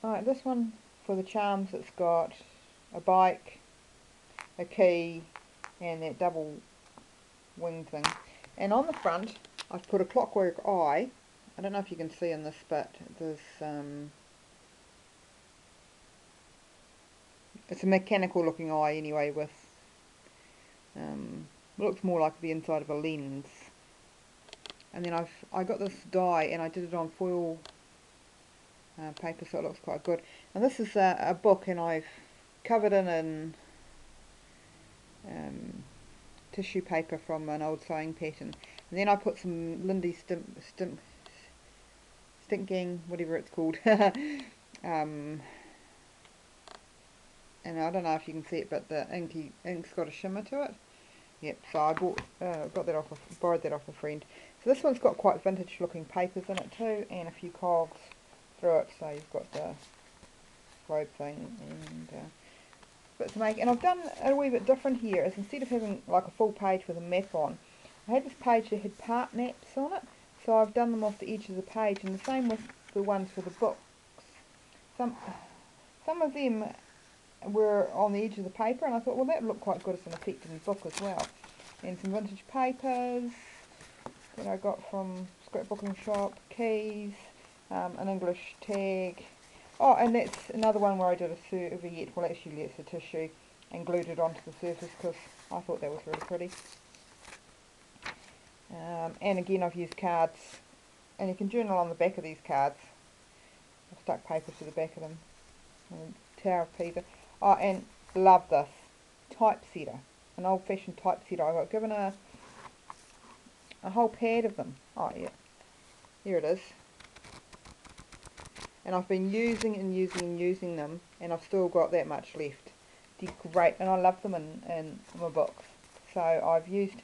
Alright, this one for the charms, it's got a bike, a key, and that double wing thing. And on the front, I've put a clockwork eye. I don't know if you can see in this, but there's it's a mechanical looking eye anyway, with looks more like the inside of a lens. And then I got this die and I did it on foil paper, so it looks quite good. And this is a book, and I've covered in tissue paper from an old sewing pattern. And then I put some Lindy stinking, whatever it's called. And I don't know if you can see it, but the ink's got a shimmer to it. Yep, so I borrowed that off a friend. So this one's got quite vintage looking papers in it too, and a few cogs through it. So you've got the globe thing and bits to make. And I've done a wee bit different here, is instead of having like a full page with a map on, I had this page that had part maps on it. So I've done them off the edge of the page, and the same with the ones for the books. Some of them were on the edge of the paper, and I thought, well, that would look quite good as an effect in the book as well. And some vintage papers that I got from scrapbooking shop, keys, an English tag. Oh, and that's another one where I did a serviette, well actually it's a tissue, and glued it onto the surface because I thought that was really pretty. And again, I've used cards, and you can journal on the back of these cards. I've stuck paper to the back of them. And Tower of Pisa. Oh, and love this typesetter, an old-fashioned typesetter. I got given a whole pad of them. Oh yeah, here it is. And I've been using and using and using them, and I've still got that much left. They're great, and I love them in my books. So I've used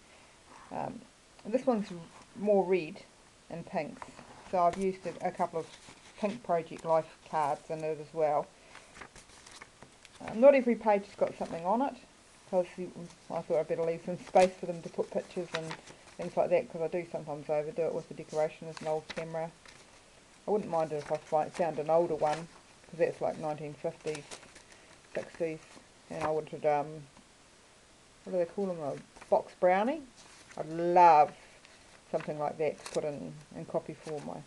this one's more red and pinks, so I've used a couple of pink Project Life cards in it as well. Not every page has got something on it, because I thought I'd better leave some space for them to put pictures and things like that, because I do sometimes overdo it with the decoration as an old camera. I wouldn't mind it if I found an older one, because that's like 1950s, 60s, and I wanted, what do they call them, a box brownie? I'd love something like that to put in copy for my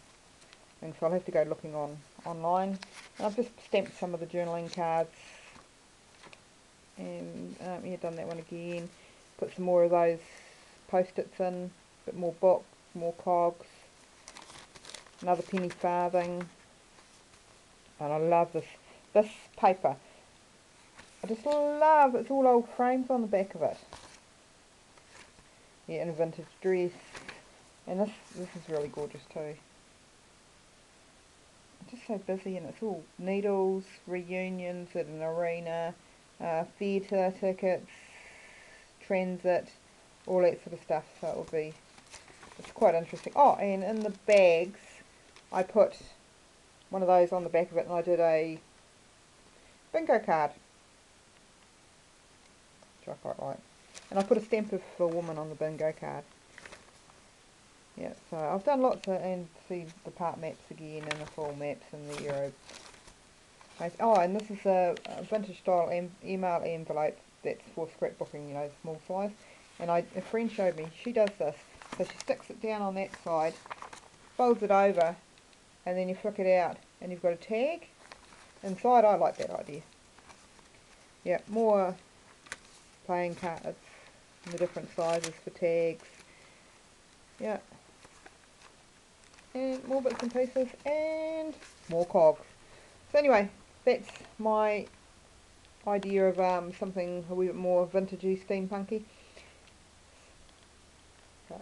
thing, so I'll have to go looking online. And I've just stamped some of the journaling cards, and yeah, done that one again. Put some more of those post-its in, a bit more book, more cogs, another penny farthing, and I love this paper. I just love, it's all old frames on the back of it. Yeah, in a vintage dress, and this is really gorgeous too. I'm just so busy, and it's all needles, reunions at an arena, theatre tickets, transit, all that sort of stuff, so it's quite interesting. Oh, and in the bags I put one of those on the back of it, and I did a bingo card, which I quite like. And I put a stamp of a woman on the bingo card. Yeah, so I've done lots of, and see the part maps again, and the full maps, and the Euro. Oh, and this is a vintage style email envelope that's for scrapbooking, you know, small size. And a friend showed me, she does this. So she sticks it down on that side, folds it over, and then you flick it out, and you've got a tag inside. I like that idea. Yeah, more playing cards in the different sizes for tags. Yeah. And more bits and pieces, and more cogs. So anyway, that's my idea of something a wee bit more vintagey, steampunky. So